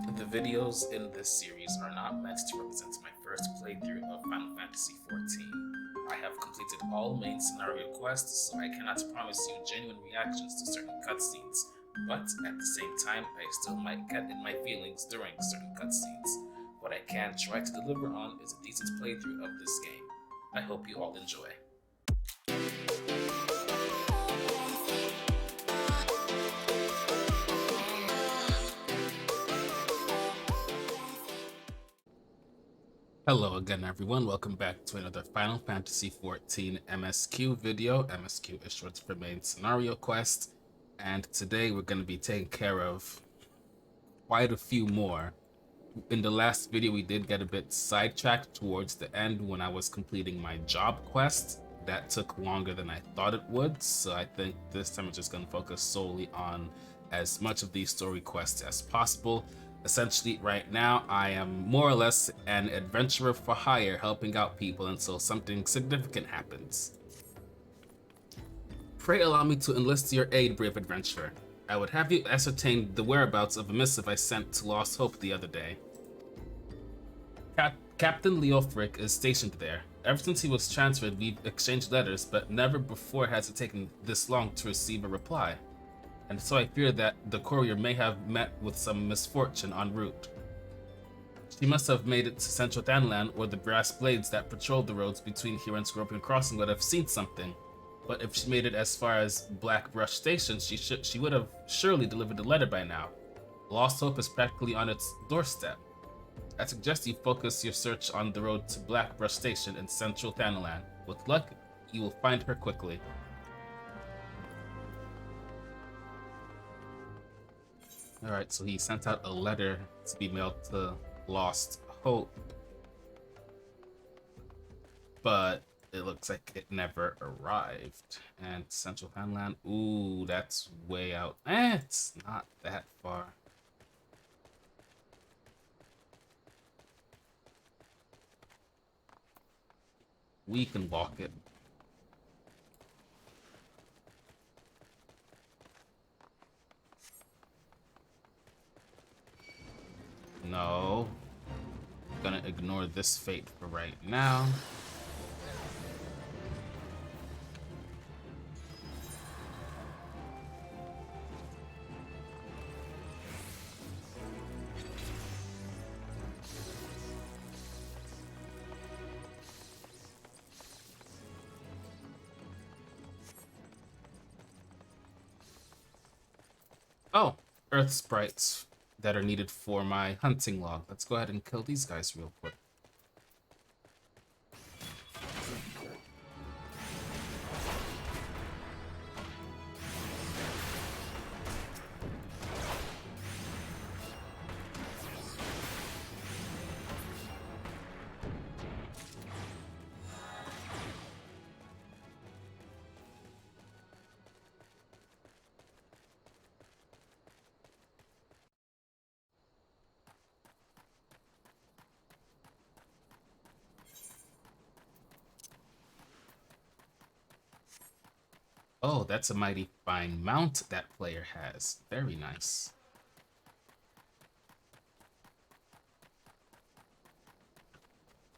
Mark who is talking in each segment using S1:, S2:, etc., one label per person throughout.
S1: The videos in this series are not meant to represent my first playthrough of Final Fantasy XIV. I have completed all main scenario quests, so I cannot promise you genuine reactions to certain cutscenes, but at the same time, I still might get in my feelings during certain cutscenes. What I can try to deliver on is a decent playthrough of this game. I hope you all enjoy. Hello again everyone, welcome back to another Final Fantasy XIV MSQ video. MSQ is short for main scenario quest, and today we're going to be taking care of quite a few more. In the last video we did get a bit sidetracked towards the end when I was completing my job quest. That took longer than I thought it would, so I think this time I'm just going to focus solely on as much of these story quests as possible. Essentially, right now, I am more or less an adventurer for hire helping out people until something significant happens. Pray allow me to enlist your aid, brave adventurer. I would have you ascertain the whereabouts of a missive I sent to Lost Hope the other day. Captain Leofric is stationed there. Ever since he was transferred, we've exchanged letters, but never before has it taken this long to receive a reply. And so I fear that the courier may have met with some misfortune en route. She must have made it to Central Thanalan, or the brass blades that patrol the roads between here and Scorpion Crossing would have seen something. But if she made it as far as Blackbrush Station, she would have surely delivered the letter by now. Lost Hope is practically on its doorstep. I suggest you focus your search on the road to Blackbrush Station in Central Thanalan. With luck, you will find her quickly. Alright, so he sent out a letter to be mailed to Lost Hope. But it looks like it never arrived. And Central Thanalan, ooh, that's way out. It's not that far. We can walk it. No. I'm gonna ignore this fate for right now. Oh, earth sprites that are needed for my hunting log. Let's go ahead and kill these guys real quick. Oh, that's a mighty fine mount that player has. Very nice.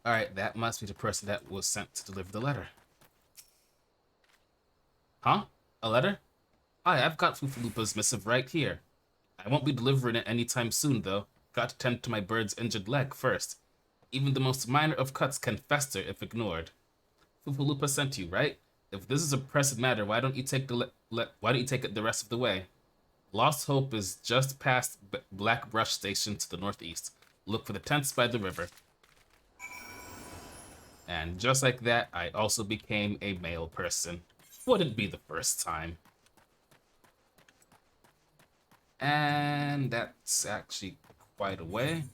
S1: Alright, that must be the person that was sent to deliver the letter. Huh? A letter? Hi, I've got Fufalupa's missive right here. I won't be delivering it anytime soon, though. Got to tend to my bird's injured leg first. Even the most minor of cuts can fester if ignored. Fufalupa sent you, right? If this is a pressing matter, why don't you take it the rest of the way? Lost Hope is just past Blackbrush Station to the northeast. Look for the tents by the river. And just like that, I also became a male person. Wouldn't be the first time. And that's actually quite a way.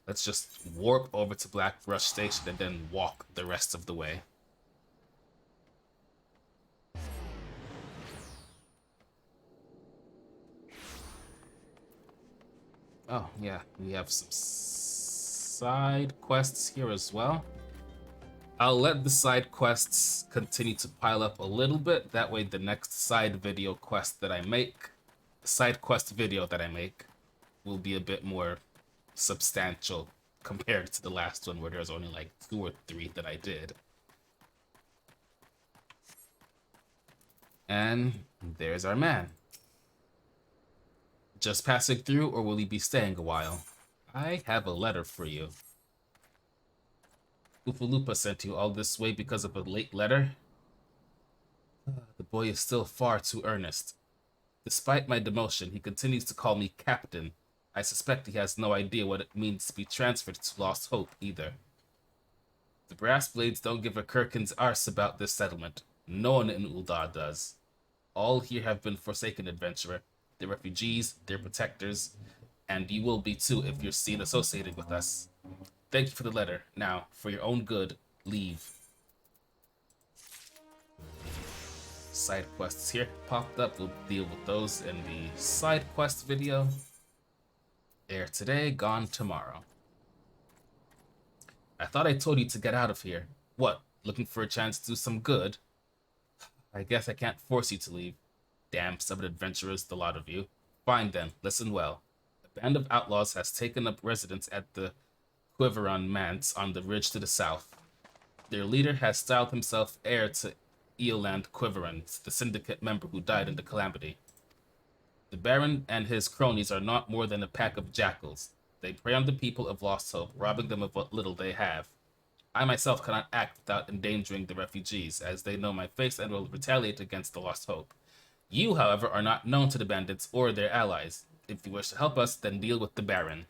S1: Let's just warp over to Blackbrush Station and then walk the rest of the way. Oh, yeah, we have some side quests here as well. I'll let the side quests continue to pile up a little bit. That way the next side quest video that I make will be a bit more substantial compared to the last one where there's only like 2 or 3 that I did. And there's our man. Just passing through, or will he be staying a while? I have a letter for you. Ufalupa sent you all this way because of a late letter? The boy is still far too earnest. Despite my demotion, he continues to call me Captain. I suspect he has no idea what it means to be transferred to Lost Hope, either. The Brass Blades don't give a Kirkin's arse about this settlement. No one in Ul'dah does. All here have been forsaken, adventurer. They're refugees, they're protectors, and you will be too if you're seen associated with us. Thank you for the letter. Now, for your own good, leave. Side quests here popped up. We'll deal with those in the side quest video. Air today, gone tomorrow. I thought I told you to get out of here. What, looking for a chance to do some good? I guess I can't force you to leave. Damn stubborn adventurers, the lot of you. Fine then, listen well. A band of outlaws has taken up residence at the Quiveron Manse on the ridge to the south. Their leader has styled himself heir to Eoland Quiveron, the syndicate member who died in the calamity. The Baron and his cronies are not more than a pack of jackals. They prey on the people of Lost Hope, robbing them of what little they have. I myself cannot act without endangering the refugees, as they know my face and will retaliate against the Lost Hope. You, however, are not known to the bandits or their allies. If you wish to help us, then deal with the Baron.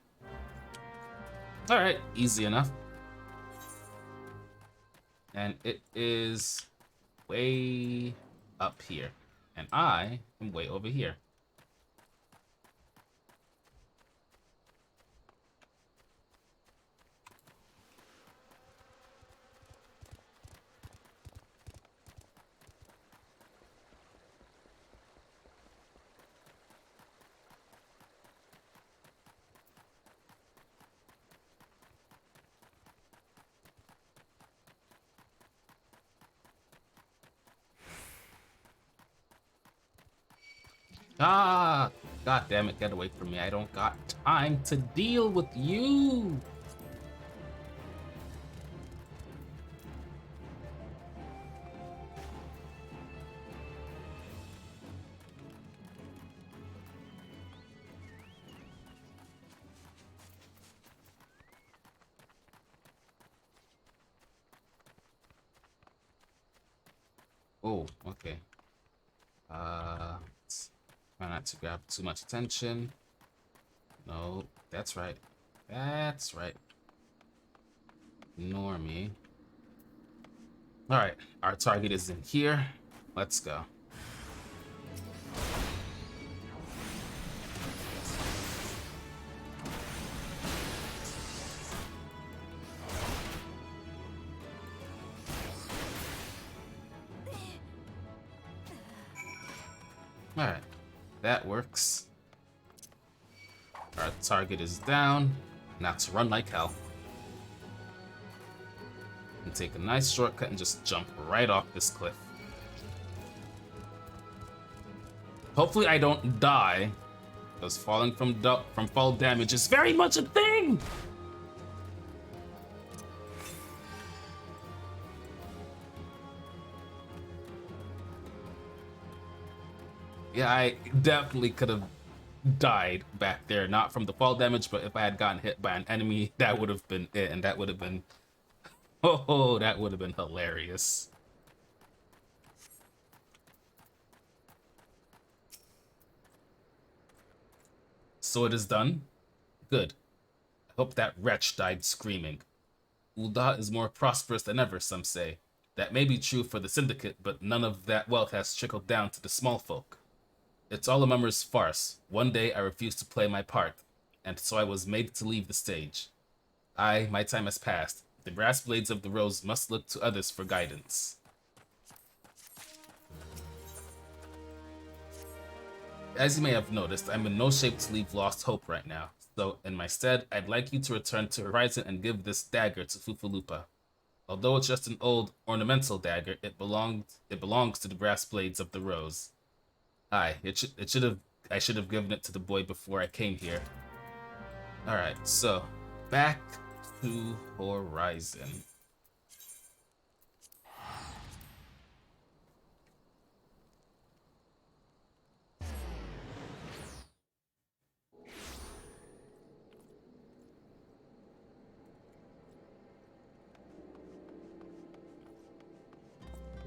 S1: Alright, easy enough. And it is way up here. And I am way over here. Ah, god damn it, get away from me. I don't got time to deal with you. Oh, okay. Try not to grab too much attention. No, that's right. That's right. Ignore me. Alright, our target is in here. Let's go. Alright, that works. Our target is down. Now to run like hell. And take a nice shortcut and just jump right off this cliff. Hopefully I don't die, because falling from fall damage is very much a thing! Yeah, I definitely could have died back there. Not from the fall damage, but if I had gotten hit by an enemy, that would have been it. And that would have been... Oh, that would have been hilarious. So it is done? Good. I hope that wretch died screaming. Ul'dah is more prosperous than ever, some say. That may be true for the Syndicate, but none of that wealth has trickled down to the small folk. It's all a mummer's farce. One day I refused to play my part, and so I was made to leave the stage. My time has passed. The Brass Blades of the Rose must look to others for guidance. As you may have noticed, I'm in no shape to leave Lost Hope right now, so in my stead, I'd like you to return to Horizon and give this dagger to Fufalupa. Although it's just an old, ornamental dagger, it belongs to the Brass Blades of the Rose. I should have given it to the boy before I came here. Alright, so back to Horizon.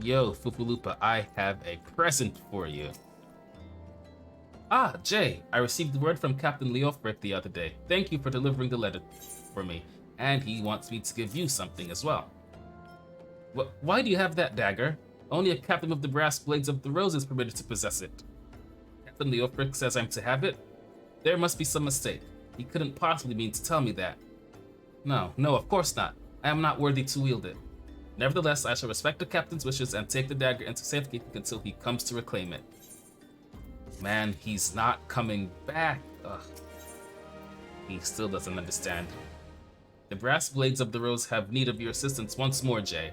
S1: Yo, Fufulupa, I have a present for you. Ah, Jay, I received word from Captain Leofric the other day. Thank you for delivering the letter for me, and he wants me to give you something as well. Why do you have that dagger? Only a captain of the Brass Blades of the Rose is permitted to possess it. Captain Leofric says I'm to have it? There must be some mistake. He couldn't possibly mean to tell me that. No, of course not. I am not worthy to wield it. Nevertheless, I shall respect the captain's wishes and take the dagger into safekeeping until he comes to reclaim it. Man, he's not coming back. Ugh. He still doesn't understand. The Brass Blades of the Rose have need of your assistance once more, Jay.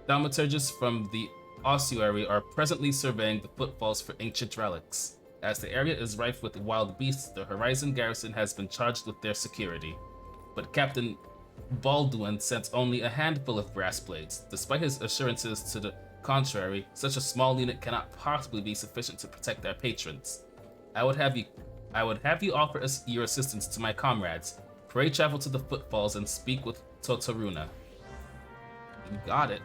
S1: Thaumaturgists from the ossuary are presently surveying the footfalls for ancient relics. As the area is rife with wild beasts, the Horizon garrison has been charged with their security. But Captain Baldwin sent only a handful of brass blades. Despite his assurances to the contrary, such a small unit cannot possibly be sufficient to protect their patrons. I would have you offer us your assistance to my comrades. Pray travel to the footfalls and speak with Totaruna. You got it.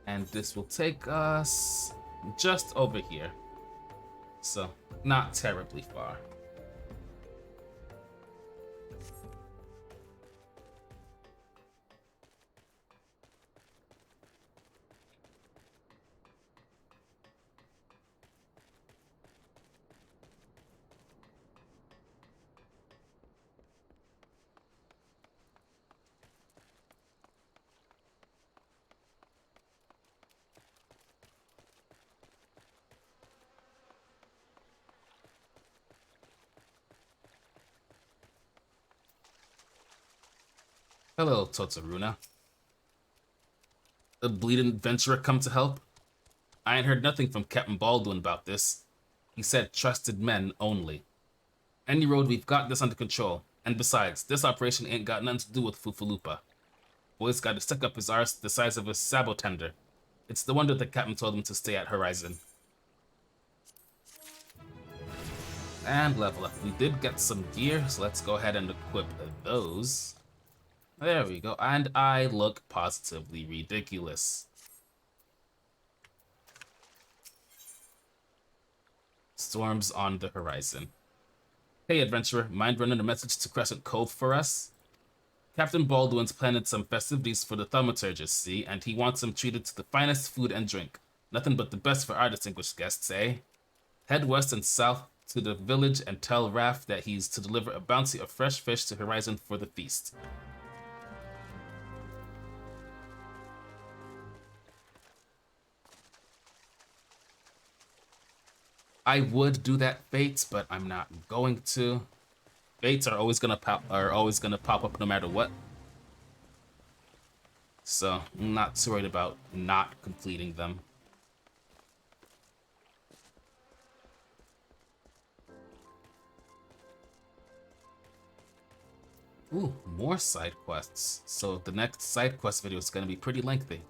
S1: And this will take us just over here. So, not terribly far. Hello, Totaruna. A bleeding adventurer come to help? I ain't heard nothing from Captain Baldwin about this. He said trusted men only. Any road, we've got this under control. And besides, this operation ain't got nothing to do with Fufulupa. Boy's got to stick up his arse the size of a sabotender. It's the wonder the captain told him to stay at Horizon. And level up. We did get some gear, so let's go ahead and equip those. There we go, and I look positively ridiculous. Storms on the horizon. Hey, adventurer, mind running a message to Crescent Cove for us? Captain Baldwin's planning some festivities for the thaumaturgists, see, and he wants them treated to the finest food and drink. Nothing but the best for our distinguished guests, eh? Head west and south to the village and tell Raph that he's to deliver a bounty of fresh fish to Horizon for the feast. I would do that, Fates, but I'm not going to. Fates are always gonna pop up no matter what. So I'm not too worried about not completing them. Ooh, more side quests. So the next side quest video is gonna be pretty lengthy.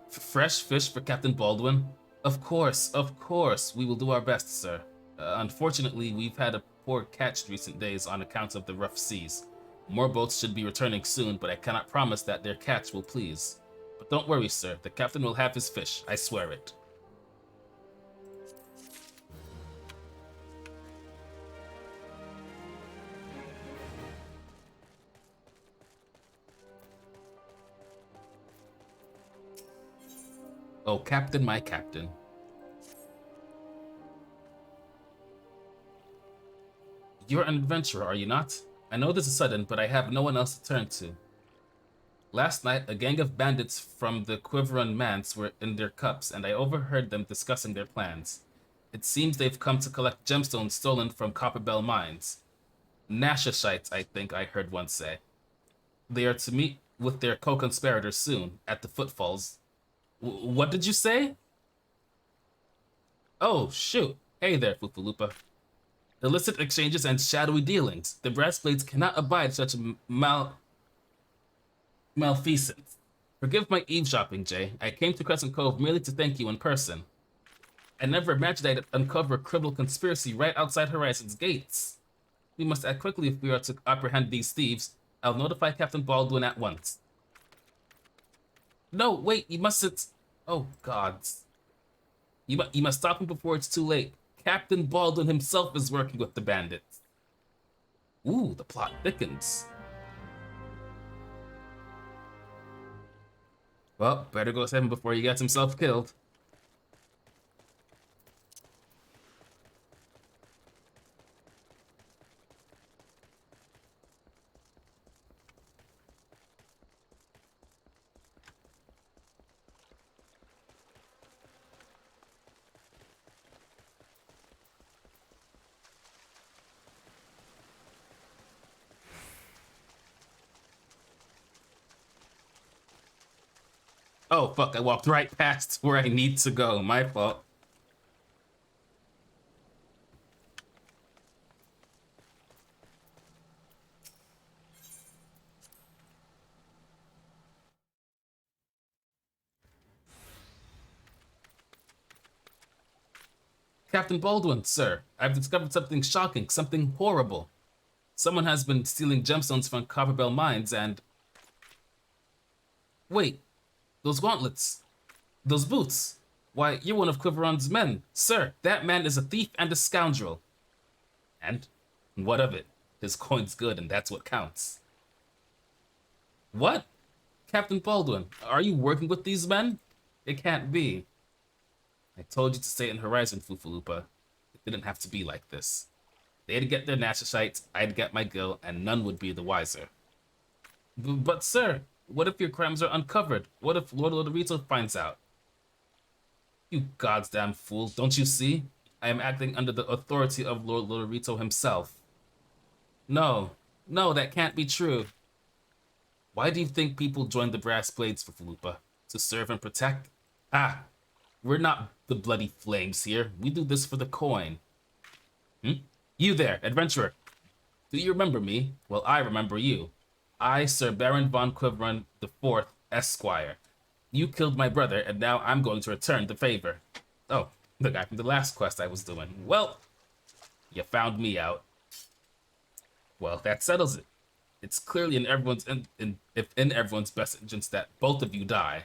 S1: Fresh fish for Captain Baldwin? Of course, we will do our best, sir. Unfortunately, we've had a poor catch recent days on account of the rough seas. More boats should be returning soon, but I cannot promise that their catch will please. But don't worry, sir, the captain will have his fish, I swear it. Oh, Captain, my Captain. You're an adventurer, are you not? I know this is sudden, but I have no one else to turn to. Last night, a gang of bandits from the Quiveron Manse were in their cups, and I overheard them discussing their plans. It seems they've come to collect gemstones stolen from Copperbell mines. Nashashites, I think I heard one say. They are to meet with their co-conspirators soon, at the footfalls. What did you say? Oh, shoot. Hey there, Fufulupa. Illicit exchanges and shadowy dealings. The brass blades cannot abide such a malfeasance. Forgive my eavesdropping, Jay. I came to Crescent Cove merely to thank you in person. I never imagined I'd uncover a criminal conspiracy right outside Horizon's gates. We must act quickly if we are to apprehend these thieves. I'll notify Captain Baldwin at once. No, wait, you mustn't. Oh, gods. You must stop him before it's too late. Captain Baldwin himself is working with the bandits. Ooh, the plot thickens. Well, better go save him before he gets himself killed. Oh, fuck, I walked right past where I need to go. My fault. Captain Baldwin, sir, I've discovered something shocking, something horrible. Someone has been stealing gemstones from Copperbell mines and... Wait, those gauntlets, those boots. Why, you're one of Quiveron's men. Sir, that man is a thief and a scoundrel. And what of it? His coin's good and that's what counts. What? Captain Baldwin, are you working with these men? It can't be. I told you to stay in Horizon, Fufulupa. It didn't have to be like this. They'd get their Nashashites, I'd get my gil, and none would be the wiser. But sir, what if your crimes are uncovered? What if Lord Lodorito finds out? You goddamn fool, don't you see? I am acting under the authority of Lord Lodorito himself. No, no, that can't be true. Why do you think people join the Brass Blades, Fufulupa? To serve and protect? Ah, we're not the bloody flames here. We do this for the coin. You there, adventurer. Do you remember me? Well, I remember you. I, Sir Baron von Quiveron IV, Esquire. You killed my brother, and now I'm going to return the favor. Oh, the guy from the last quest I was doing. Well, you found me out. Well, that settles it. It's clearly in everyone's best interest that both of you die.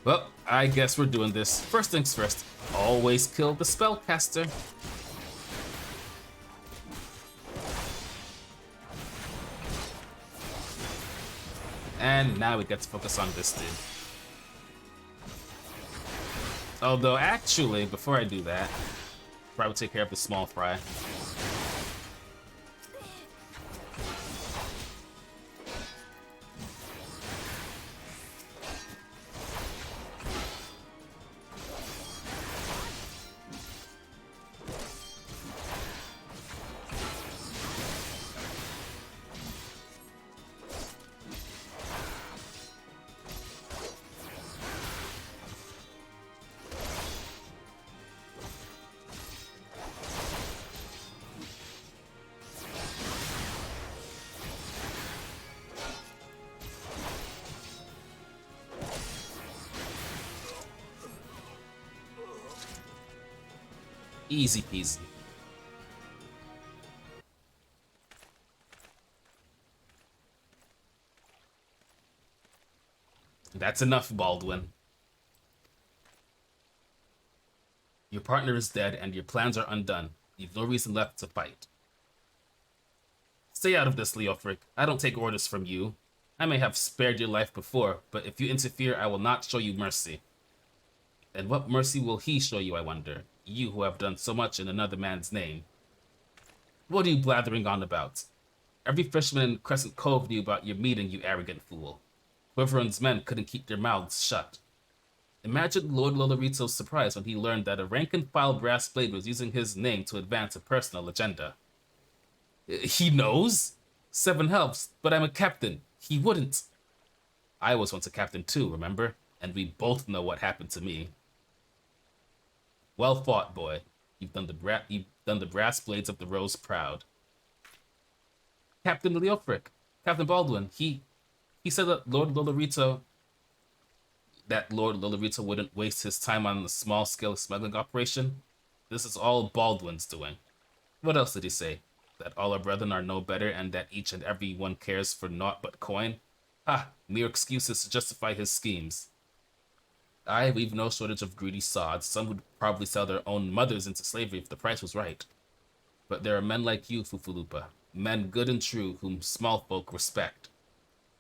S1: Well, I guess we're doing this. First things first, always kill the spellcaster. And now we get to focus on this dude. Although, actually, before I do that, probably take care of the small fry. Easy peasy. That's enough, Baldwin. Your partner is dead and your plans are undone. You've no reason left to fight. Stay out of this, Leofric. I don't take orders from you. I may have spared your life before, but if you interfere, I will not show you mercy. And what mercy will he show you, I wonder? You who have done so much in another man's name. What are you blathering on about? Every fisherman in Crescent Cove knew about your meeting, you arrogant fool. Quiveron's men couldn't keep their mouths shut. Imagine Lord Lolorito's surprise when he learned that a rank-and-file brass blade was using his name to advance a personal agenda. He knows? 7 helps, but I'm a captain. He wouldn't. I was once a captain too, remember? And we both know what happened to me. Well fought, boy. You've done the brass blades of the rose proud. Captain Leofric, Captain Baldwin, he said that Lord Lolorito wouldn't waste his time on a small-scale smuggling operation. This is all Baldwin's doing. What else did he say? That all our brethren are no better and that each and every one cares for naught but coin? Mere excuses to justify his schemes. We've no shortage of greedy sods. Some would probably sell their own mothers into slavery if the price was right. But there are men like you, Fufulupa. Men good and true whom small folk respect.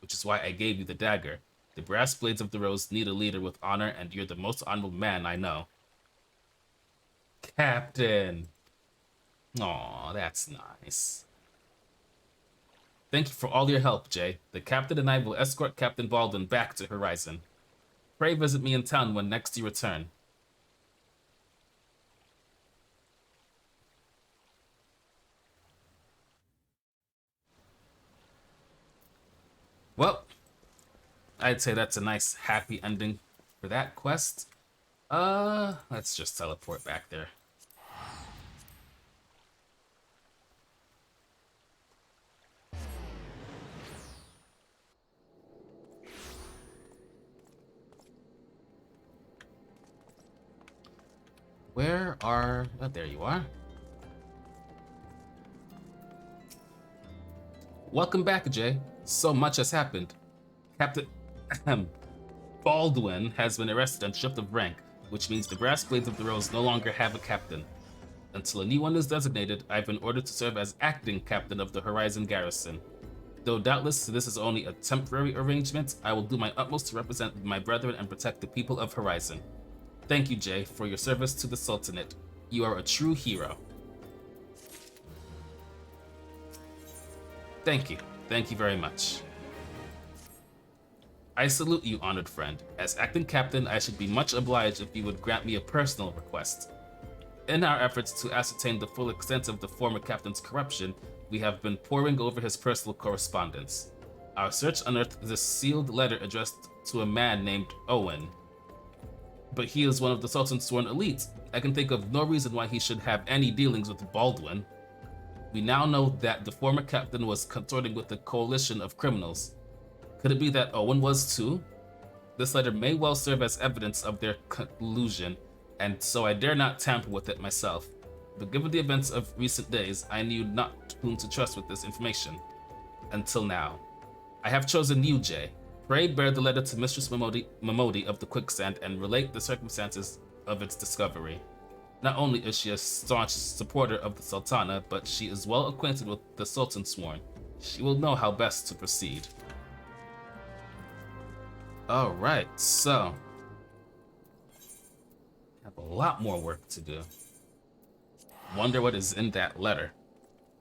S1: Which is why I gave you the dagger. The brass blades of the rose need a leader with honor, and you're the most honorable man I know. Captain! Aw, that's nice. Thank you for all your help, Jay. The captain and I will escort Captain Baldwin back to Horizon. Pray visit me in town when next you return. Well, I'd say that's a nice happy ending for that quest. Let's just teleport back there. Where are... Oh, there you are. Welcome back, Jay. So much has happened. Captain Baldwin has been arrested and stripped of rank, which means the Brass Blades of the Rose no longer have a captain. Until a new one is designated, I've been ordered to serve as acting captain of the Horizon Garrison. Though doubtless this is only a temporary arrangement, I will do my utmost to represent my brethren and protect the people of Horizon. Thank you, Jay, for your service to the Sultanate. You are a true hero. Thank you. Thank you very much. I salute you, honored friend. As acting captain, I should be much obliged if you would grant me a personal request. In our efforts to ascertain the full extent of the former captain's corruption, we have been poring over his personal correspondence. Our search unearthed this sealed letter addressed to a man named Owen. But he is one of the Sultan's sworn elite. I can think of no reason why he should have any dealings with Baldwin. We now know that the former captain was consorting with a coalition of criminals. Could it be that Owen was too? This letter may well serve as evidence of their collusion, and so I dare not tamper with it myself. But given the events of recent days, I knew not whom to trust with this information. Until now. I have chosen you, Jay. Pray bear the letter to Mistress Momodi of the Quicksand and relate the circumstances of its discovery. Not only is she a staunch supporter of the Sultana, but she is well acquainted with the Sultan Sworn. She will know how best to proceed. Alright, so... I have a lot more work to do. Wonder what is in that letter.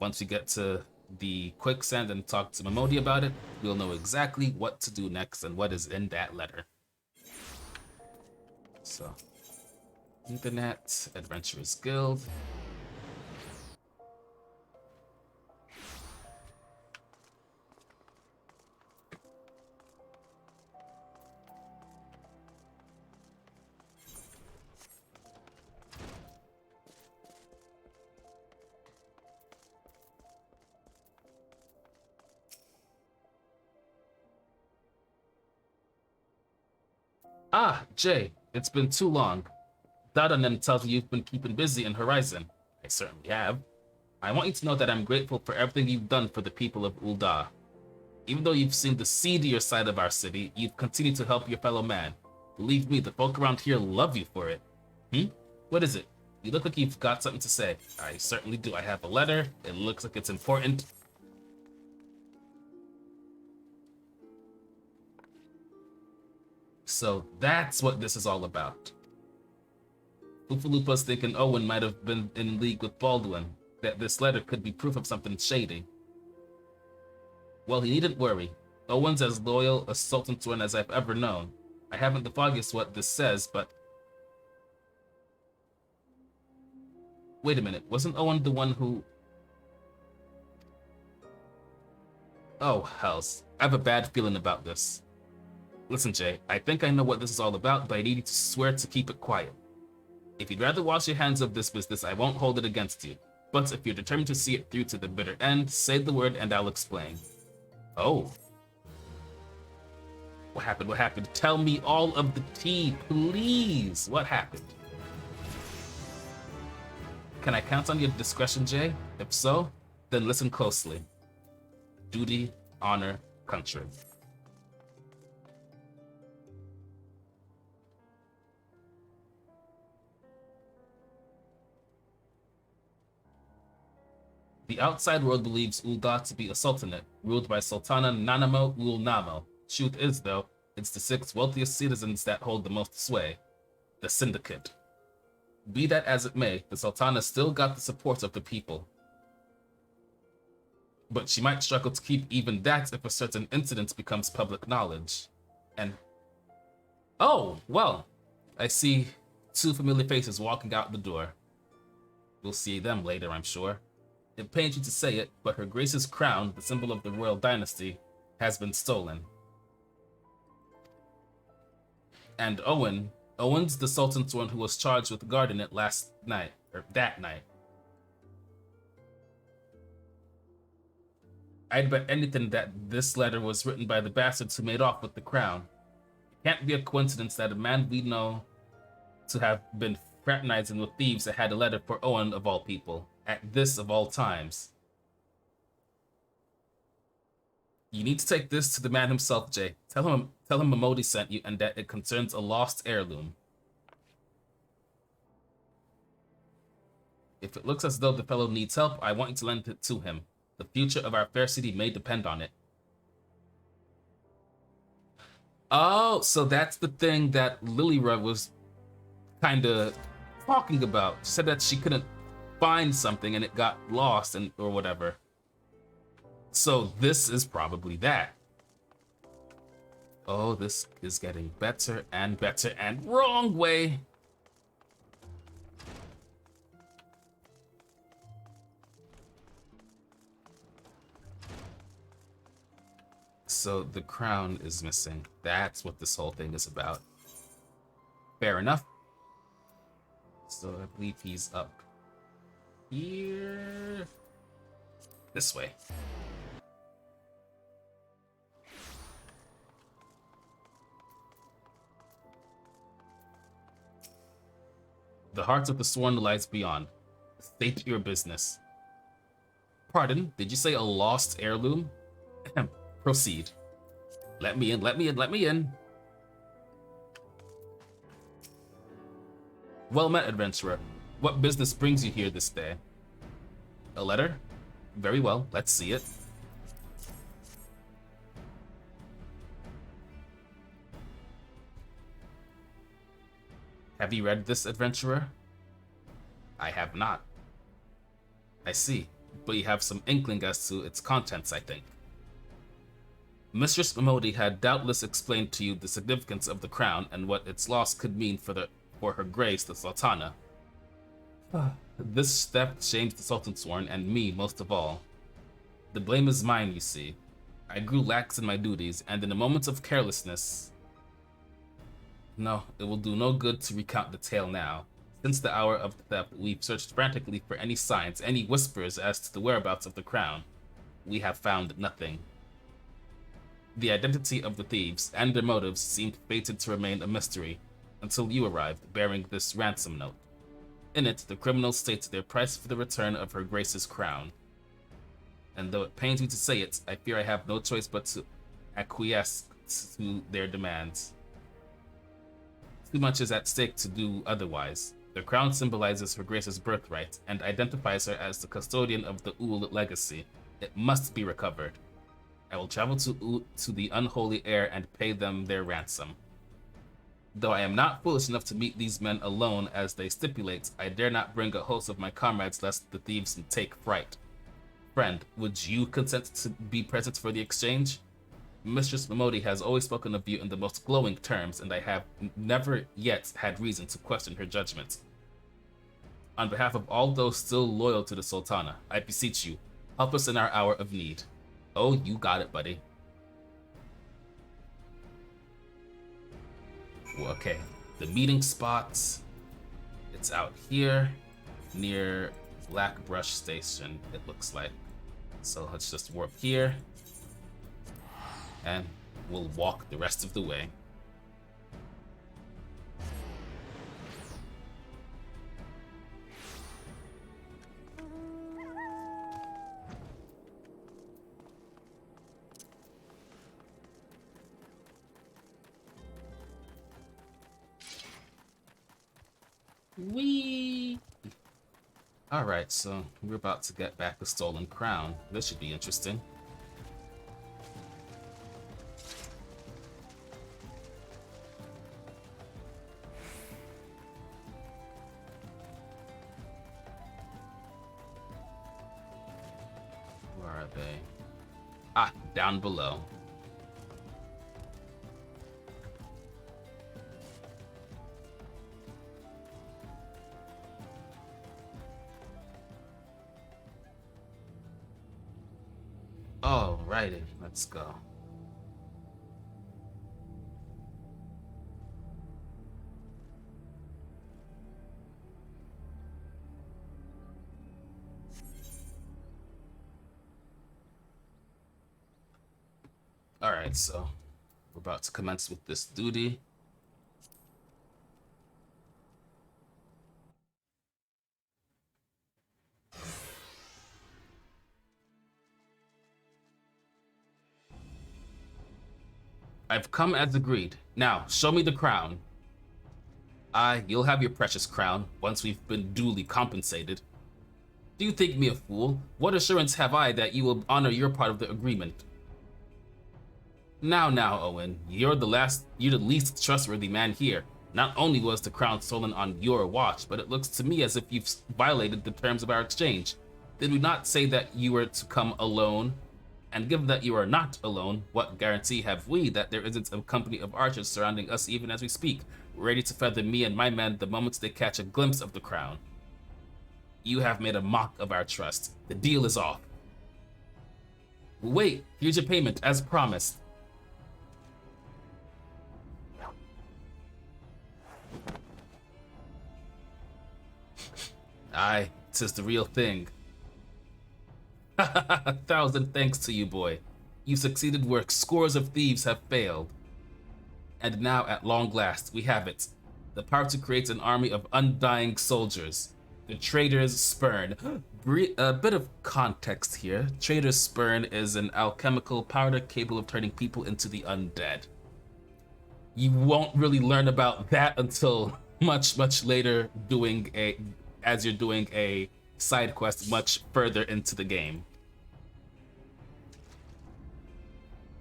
S1: Once we get to the Quicksand and talk to Momodi about it, we'll know exactly what to do next and what is in that letter. So... Internet, Adventurers Guild. Ah, Jay, it's been too long. Dadanen tells me you've been keeping busy in Horizon. I certainly have. I want you to know that I'm grateful for everything you've done for the people of Ul'dah. Even though you've seen the seedier side of our city, you've continued to help your fellow man. Believe me, the folk around here love you for it. What is it? You look like you've got something to say. I certainly do. I have a letter. It looks like it's important. So that's what this is all about. Ufalupa's thinking Owen might have been in league with Baldwin, that this letter could be proof of something shady. Well, he needn't worry. Owen's as loyal a Sultan Sworn as I've ever known. I haven't the foggiest what this says, but... Wait a minute, wasn't Owen the one who... Oh, hells. I have a bad feeling about this. Listen, Jay, I think I know what this is all about, but I need you to swear to keep it quiet. If you'd rather wash your hands of this business, I won't hold it against you. But if you're determined to see it through to the bitter end, say the word and I'll explain. Oh. What happened? What happened? Tell me all of the tea, please. What happened? Can I count on your discretion, Jay? If so, then listen closely. Duty, honor, country. The outside world believes Ul'dah to be a sultanate, ruled by Sultana Nanamo Ul Namo. Truth is, though, it's the 6 wealthiest citizens that hold the most sway. The Syndicate. Be that as it may, the Sultana still got the support of the people. But she might struggle to keep even that if a certain incident becomes public knowledge. And... oh, well, I see 2 familiar faces walking out the door. We'll see them later, I'm sure. It pains you to say it, but Her Grace's crown, the symbol of the royal dynasty, has been stolen. And Owen's the Sultan's one who was charged with guarding it that night. I'd bet anything that this letter was written by the bastards who made off with the crown. It can't be a coincidence that a man we know to have been fraternizing with thieves had a letter for Owen of all people, at this of all times. You need to take this to the man himself, Jay. Tell him Momodi sent you and that it concerns a lost heirloom. If it looks as though the fellow needs help, I want you to lend it to him. The future of our fair city may depend on it. Oh, so that's the thing that Lilyra was kind of talking about. She said that she couldn't find something and it got lost or whatever. So this is probably that. Oh, this is getting better and better and wrong way. So the crown is missing. That's what this whole thing is about. Fair enough. So I believe he's up here. This way. The hearts of the sworn lies beyond. State your business. Pardon, did you say a lost heirloom? Proceed. Let me in, let me in, let me in. Well met, adventurer. What business brings you here this day? A letter? Very well, let's see it. Have you read this, adventurer? I have not. I see, but you have some inkling as to its contents, I think. Mistress Momodi had doubtless explained to you the significance of the crown and what its loss could mean for Her Grace, the Sultana. This theft shames the Sultansworn and me most of all. The blame is mine, you see. I grew lax in my duties, and in a moment of carelessness... No, it will do no good to recount the tale now. Since the hour of the theft, we've searched frantically for any signs, any whispers as to the whereabouts of the crown. We have found nothing. The identity of the thieves and their motives seemed fated to remain a mystery until you arrived, bearing this ransom note. In it, the criminals state their price for the return of Her Grace's crown. And though it pains me to say it, I fear I have no choice but to acquiesce to their demands. Too much is at stake to do otherwise. The crown symbolizes Her Grace's birthright and identifies her as the custodian of the Ul legacy. It must be recovered. I will travel to the unholy heir and pay them their ransom. Though I am not foolish enough to meet these men alone as they stipulate, I dare not bring a host of my comrades lest the thieves take fright. Friend, would you consent to be present for the exchange? Mistress Momodi has always spoken of you in the most glowing terms, and I have never yet had reason to question her judgment. On behalf of all those still loyal to the Sultana, I beseech you, help us in our hour of need. Oh, you got it, buddy. Okay, the meeting spots. It's out here near Blackbrush Station, it looks like. So let's just warp here and we'll walk the rest of the way. Whee! Alright, so we're about to get back the stolen crown. This should be interesting. Where are they? Ah, down below. Alrighty, let's go. Alright, so we're about to commence with this duty. I've come as agreed. Now, show me the crown. Aye, you'll have your precious crown once we've been duly compensated. Do you think me a fool? What assurance have I that you will honor your part of the agreement? Now, Owen, you're the least trustworthy man here. Not only was the crown stolen on your watch, but it looks to me as if you've violated the terms of our exchange. Did we not say that you were to come alone? And given that you are not alone, what guarantee have we that there isn't a company of archers surrounding us even as we speak, ready to feather me and my men the moment they catch a glimpse of the crown? You have made a mock of our trust. The deal is off. Wait, here's your payment, as promised. Aye, 'tis the real thing. A thousand thanks to you, boy. You succeeded where scores of thieves have failed. And now, at long last, we have it. The power to create an army of undying soldiers. The Trader's Spurn. A bit of context here. Trader's Spurn is an alchemical powder capable of turning people into the undead. You won't really learn about that until much later as you're doing a side quest much further into the game.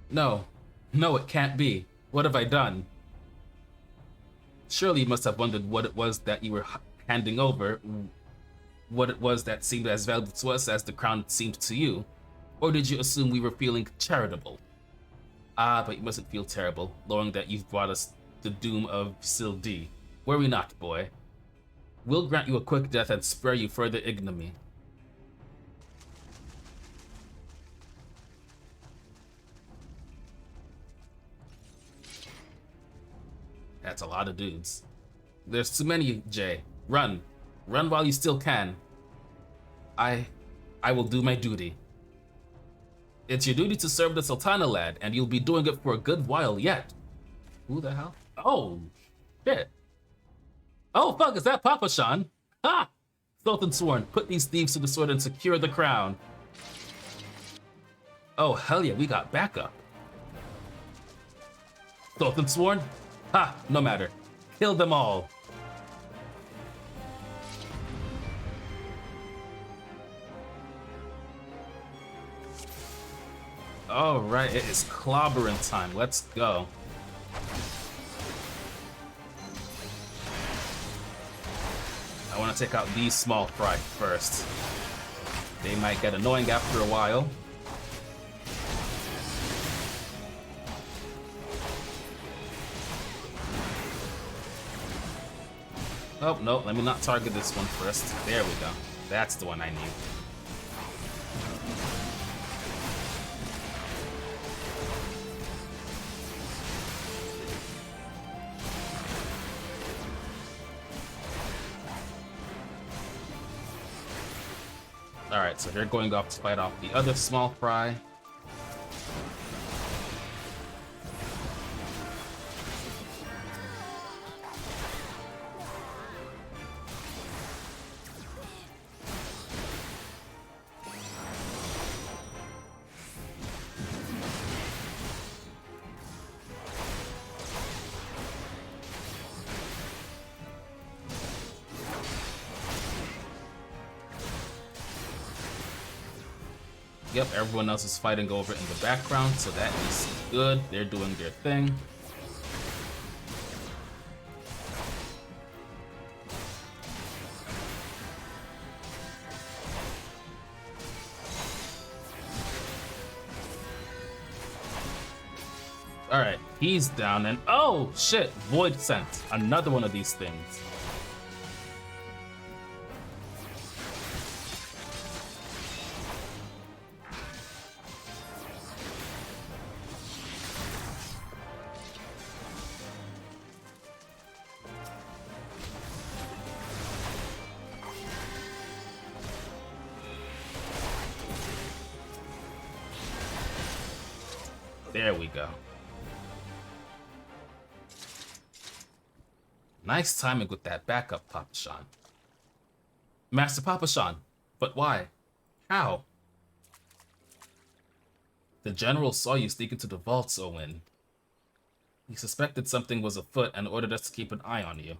S1: No, it can't be. What have I done? Surely you must have wondered what it was that you were handing over, what it was that seemed as valuable to us as the crown seemed to you. Or did you assume we were feeling charitable? Ah, but you mustn't feel terrible, knowing that you've brought us the doom of Sildee. Worry not, boy. We'll grant you a quick death and spare you further ignominy. That's a lot of dudes. There's too many, Jay. Run. Run while you still can. I will do my duty. It's your duty to serve the Sultana, lad, and you'll be doing it for a good while yet. Who the hell? Oh, shit. Oh, fuck, is that Papa Sean? Ha! Sultan Sworn, put these thieves to the sword and secure the crown. Oh, hell yeah, we got backup. Sultan Sworn? Ha, no matter. Kill them all. All right, it is clobbering time. Let's go. I want to take out these small fry first. They might get annoying after a while. Oh, no, let me not target this one first. There we go. That's the one I need. Alright, so they're going off to fight off the other small fry. Yep, everyone else is fighting over in the background, so that is good. They're doing their thing. Alright, he's down and oh shit, Void Sense. Another one of these things. There we go. Nice timing with that backup, Papa Shan. Master Papa Shan, but why? How? The general saw you sneak into the vaults, Owen. He suspected something was afoot and ordered us to keep an eye on you.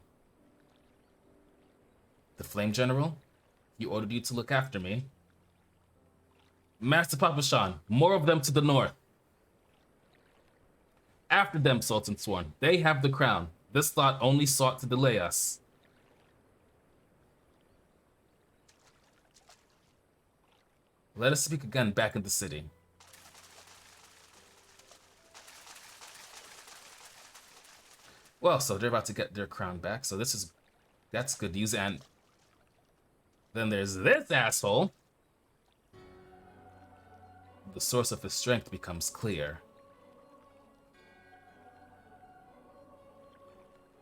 S1: The Flame General? He ordered you to look after me. Master Papa Shan, more of them to the north. After them, Sultan Sworn. They have the crown. This thought only sought to delay us. Let us speak again back in the city. Well, so they're about to get their crown back, so that's good news, and then there's this asshole. The source of his strength becomes clear.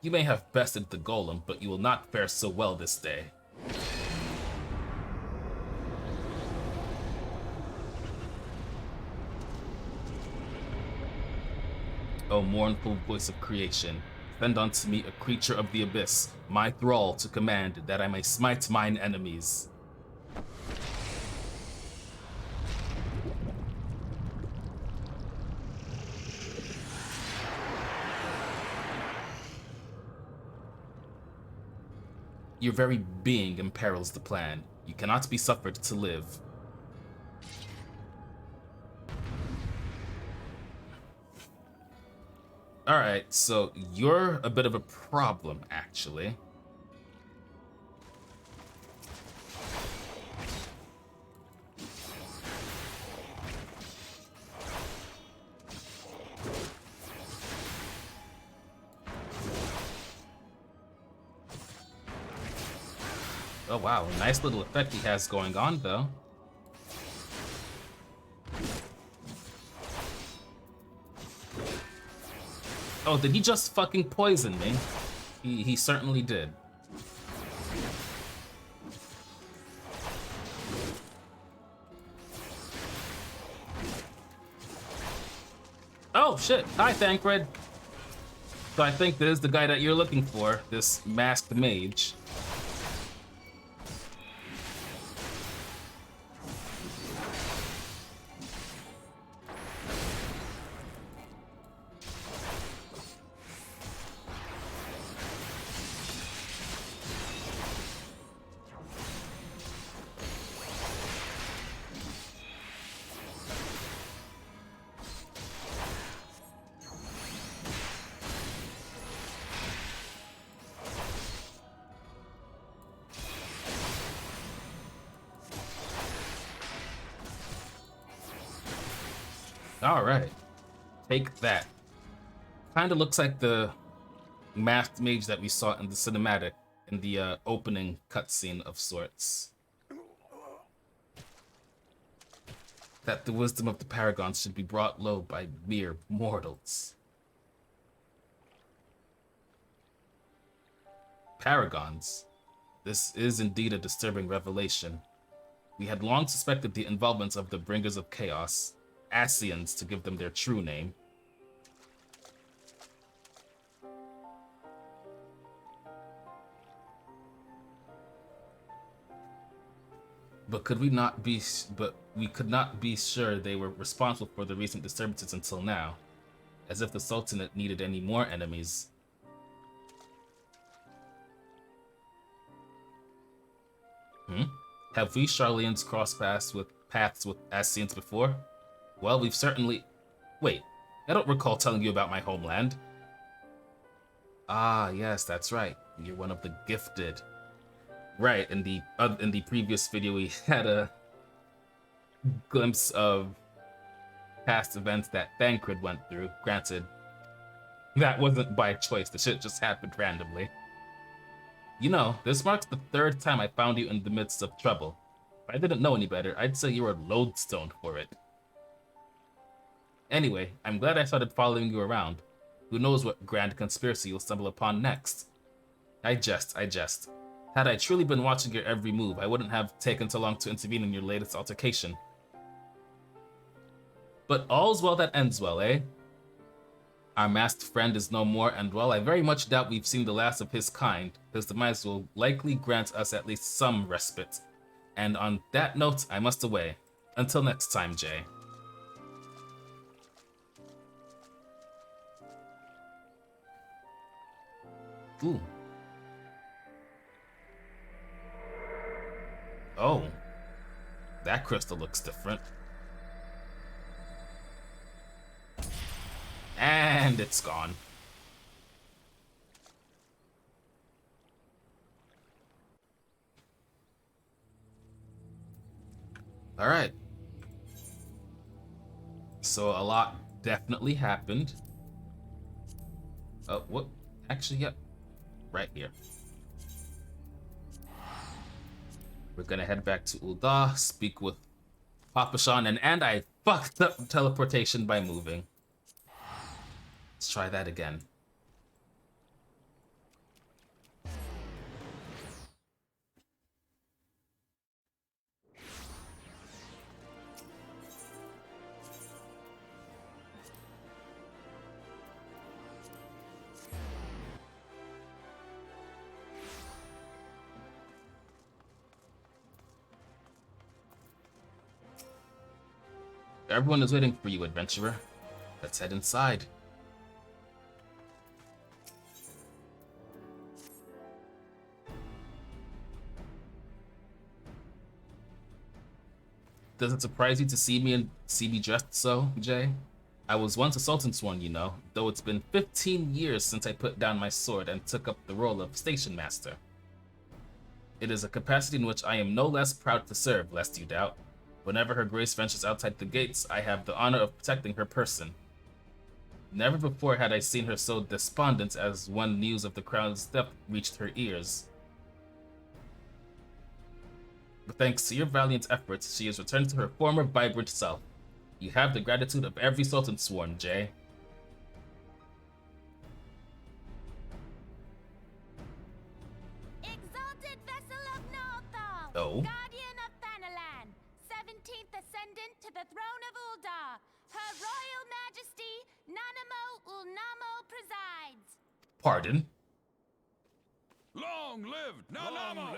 S1: You may have bested the golem, but you will not fare so well this day. O mournful voice of creation, send unto me a creature of the abyss, my thrall to command, that I may smite mine enemies. Your very being imperils the plan. You cannot be suffered to live. Alright, so you're a bit of a problem, actually. Oh wow, nice little effect he has going on, though. Oh, did he just fucking poison me? He certainly did. Oh shit, hi Thancred. So I think this is the guy that you're looking for, this masked mage. Alright. Take that. Kinda looks like the masked mage that we saw in the cinematic, in the opening cutscene of sorts. That the wisdom of the paragons should be brought low by mere mortals. Paragons? This is indeed a disturbing revelation. We had long suspected the involvement of the Bringers of Chaos, Ascians to give them their true name. But we could not be sure they were responsible for the recent disturbances until now, as if the Sultanate needed any more enemies. Have we Charleans crossed paths with Ascians before? Well, we've certainly... Wait, I don't recall telling you about my homeland. Ah, yes, that's right. You're one of the gifted. Right, in the previous video, we had a glimpse of past events that Thancred went through. Granted, that wasn't by choice. The shit just happened randomly. You know, this marks the 3rd time I found you in the midst of trouble. If I didn't know any better, I'd say you were lodestone for it. Anyway, I'm glad I started following you around. Who knows what grand conspiracy you'll stumble upon next? I jest. Had I truly been watching your every move, I wouldn't have taken so long to intervene in your latest altercation. But all's well that ends well, eh? Our masked friend is no more, and while I very much doubt we've seen the last of his kind, his demise will likely grant us at least some respite. And on that note, I must away. Until next time, Jay. Ooh. Oh. That crystal looks different. And it's gone. All right. So a lot definitely happened. What? Actually, yep. Right here. We're gonna head back to Ul'dah, speak with Papa Sean, and I fucked up teleportation by moving. Let's try that again. Everyone is waiting for you, adventurer. Let's head inside. Does it surprise you to see me dressed so, Jay? I was once a Sultan's Sworn, you know, though it's been 15 years since I put down my sword and took up the role of Station Master. It is a capacity in which I am no less proud to serve, lest you doubt. Whenever Her Grace ventures outside the gates, I have the honor of protecting her person. Never before had I seen her so despondent as when news of the crown's death reached her ears. But thanks to your valiant efforts, she has returned to her former vibrant self. You have the gratitude of every Sultan Sworn, Jay.
S2: Exalted vessel of Northal,
S1: Oh.
S2: Guardian of Thanalan, 17th Ascendant to the throne of Ul'dah, Her Royal Majesty Nanamo Ulnamo presides.
S1: Pardon?
S3: Long live Nanamo!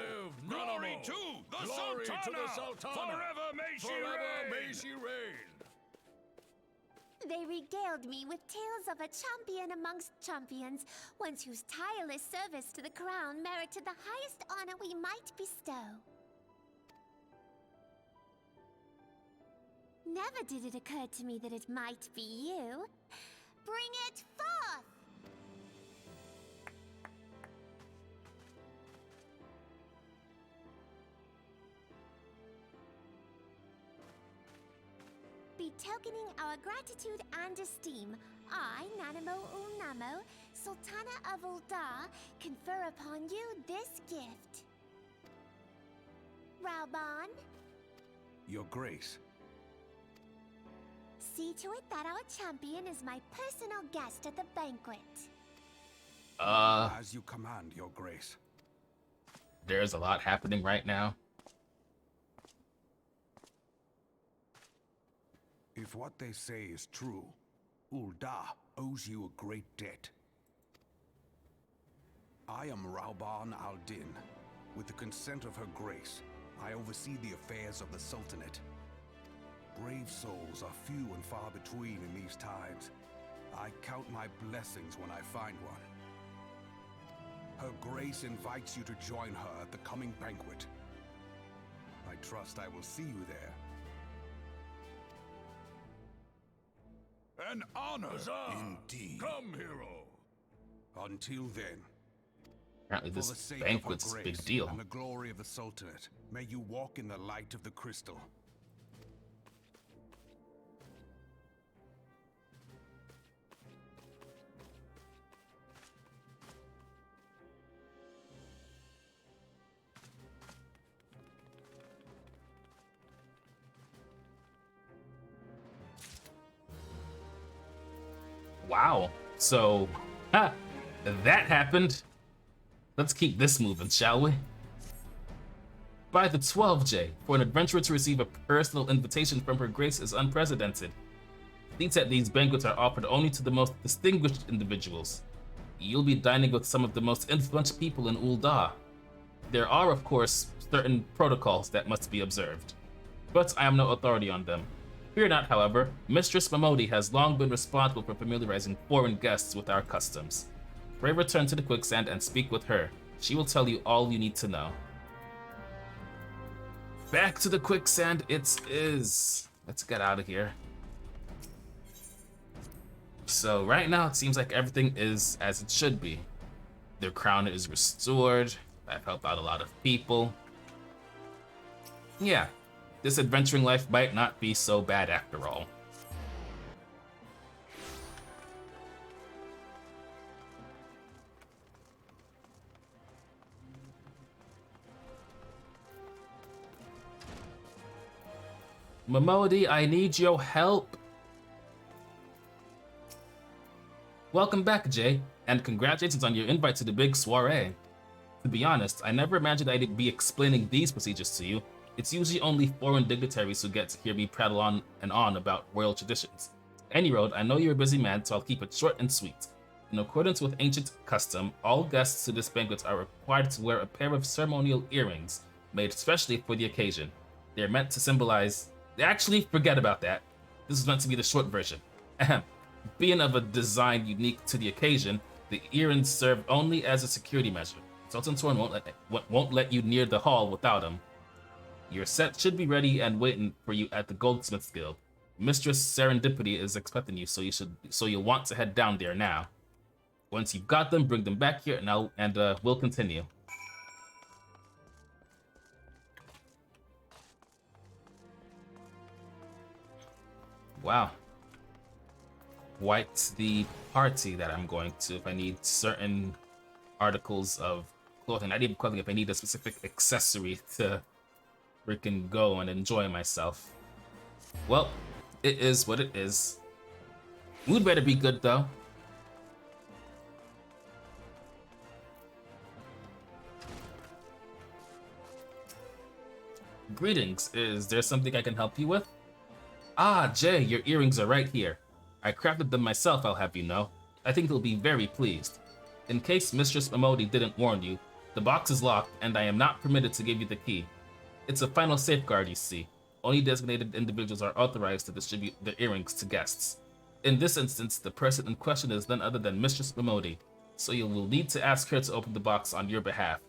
S3: Glory to the Sultana! Forever may she reign!
S2: They regaled me with tales of a champion amongst champions, one whose tireless service to the crown merited the highest honor we might bestow. Never did it occur to me that it might be you. Bring it forth! Betokening our gratitude and esteem, I, Nanamo Ulnamo, Sultana of Ul'dah, confer upon you this gift. Raoban,
S3: Your Grace.
S2: see to it that our champion is my personal guest at the banquet.
S3: As you command, Your Grace.
S1: There's a lot happening right now.
S4: If what they say is true, Ul'dah owes you a great debt. I am Rauban al-Din. With the consent of Her Grace, I oversee the affairs of the Sultanate. Brave souls are few and far between in these times. I count my blessings when I find one. Her Grace invites you to join her at the coming banquet. I trust I will see you there.
S3: An honor!
S4: Indeed.
S3: Come, hero!
S4: Until then,
S1: Apparently
S4: for the
S1: this
S4: sake
S1: banquet's
S4: of
S1: a
S4: Her
S1: big
S4: Grace
S1: deal.
S4: and the glory of the Sultanate, may you walk in the light of the crystal.
S1: Wow. So, that happened. Let's keep this moving, shall we? By the 12J, for an adventurer to receive a personal invitation from Her Grace is unprecedented. Seats at these banquets are offered only to the most distinguished individuals. You'll be dining with some of the most influential people in Ul'dah. There are, of course, certain protocols that must be observed, but I am no authority on them. Fear not, however, Mistress Mamodi has long been responsible for familiarizing foreign guests with our customs. Pray return to the quicksand and speak with her. She will tell you all you need to know. Back to the quicksand it is. Let's get out of here. So right now it seems like everything is as it should be. Their crown is restored. I've helped out a lot of people. Yeah, this adventuring life might not be so bad after all. Mamodi, I need your help. Welcome back, Jay, and congratulations on your invite to the big soiree. To be honest, I never imagined I'd be explaining these procedures to you. It's usually only foreign dignitaries who get to hear me prattle on and on about royal traditions. Any road, I know you're a busy man, so I'll keep it short and sweet. In accordance with ancient custom, all guests to this banquet are required to wear a pair of ceremonial earrings made specially for the occasion. They're meant to symbolize... Actually, forget about that. This is meant to be the short version. Ahem. Being of a design unique to the occasion, the earrings serve only as a security measure. Sultan Torn won't let you near the hall without them. Your set should be ready and waiting for you at the Goldsmith's Guild. Mistress Serendipity is expecting you, so you'll want to head down there now. Once you've got them, bring them back here, and we'll continue. Wow. Quite the party that I'm going to if I need certain articles of clothing. Not even clothing, if I need a specific accessory to freaking go and enjoy myself. Well, it is what it is. Mood better be good though. Greetings, is there something I can help you with? Ah, Jay, your earrings are right here. I crafted them myself, I'll have you know. I think they'll be very pleased. In case Mistress Mamodi didn't warn you, the box is locked and I am not permitted to give you the key. It's a final safeguard, you see. Only designated individuals are authorized to distribute the earrings to guests. In this instance, the person in question is none other than Mistress Mamodi, so you will need to ask her to open the box on your behalf.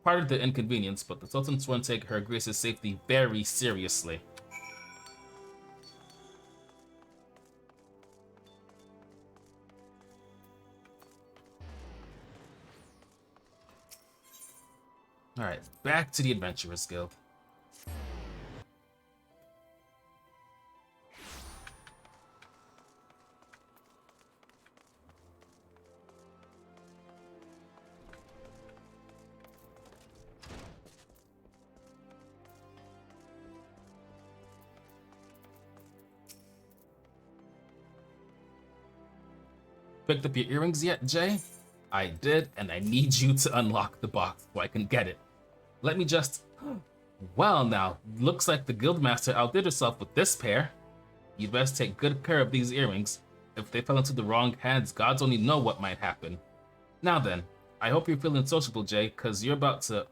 S1: Pardon the inconvenience, but the Sultan's will take Her Grace's safety very seriously. Alright, back to the Adventurers Guild. Picked up your earrings yet, Jay? I did, and I need you to unlock the box so I can get it. Let me just... Well now, looks like the guildmaster outdid herself with this pair. You'd best take good care of these earrings. If they fell into the wrong hands, gods only know what might happen. Now then, I hope you're feeling sociable, Jay, cause you're about to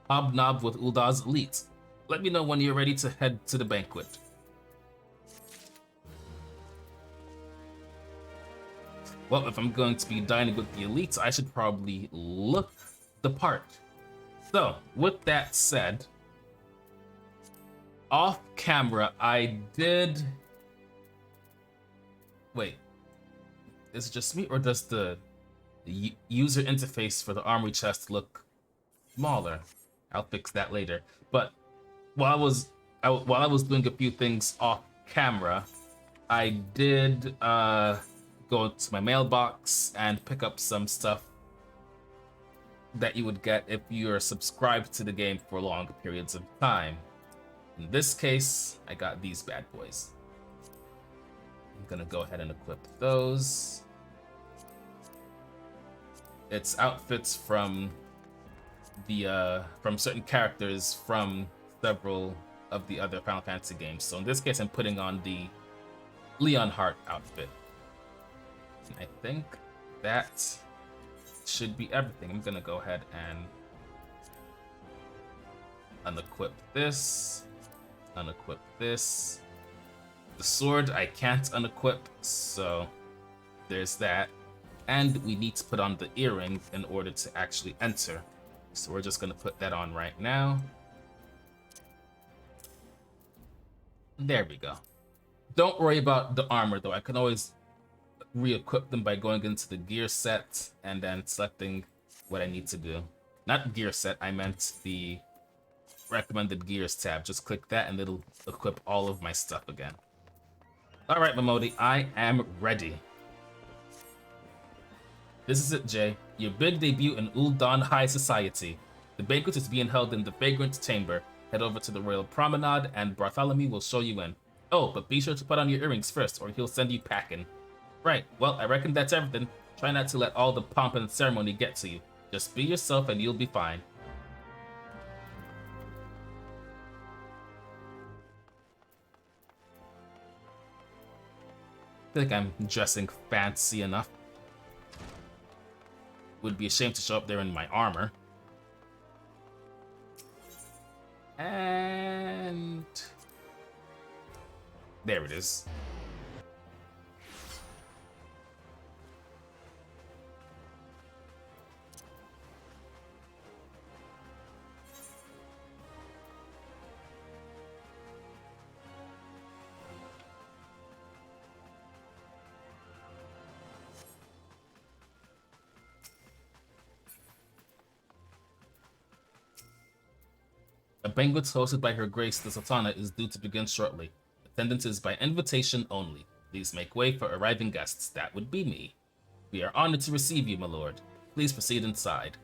S1: hobnob with Ul'dah's elite. Let me know when you're ready to head to the banquet. Well, if I'm going to be dining with the elites, I should probably look the part. So, with that said, off camera, I did... Wait, is it just me, or does the user interface for the armory chest look smaller? I'll fix that later. But while I was doing a few things off camera, I did go to my mailbox and pick up some stuff that you would get if you're subscribed to the game for long periods of time. In this case, I got these bad boys. I'm gonna go ahead and equip those. It's outfits from the from certain characters from several of the other Final Fantasy games. So in this case, I'm putting on the Leonhardt outfit. And I think that should be everything. I'm gonna go ahead and unequip this, unequip this. The sword I can't unequip, so there's that. And we need to put on the earring in order to actually enter. So we're just gonna put that on right now. There we go. Don't worry about the armor though. I can always re-equip them by going into the gear set and then selecting what I need to do. Not gear set, I meant the recommended gears tab. Just click that and it'll equip all of my stuff again. Alright, Momodi, I am ready. This is it, Jay. Your big debut in Ul'dah High Society. The banquet is being held in the Vagrant Chamber. Head over to the Royal Promenade and Bartholomew will show you in. Oh, but be sure to put on your earrings first or he'll send you packing. Right, well, I reckon that's everything. Try not to let all the pomp and ceremony get to you. Just be yourself and you'll be fine. I think I'm dressing fancy enough. Would be ashamed to show up there in my armor. And... there it is. A banquet hosted by Her Grace the Sultana is due to begin shortly. Attendance is by invitation only. Please make way for arriving guests. That would be me. We are honored to receive you, my lord. Please proceed inside.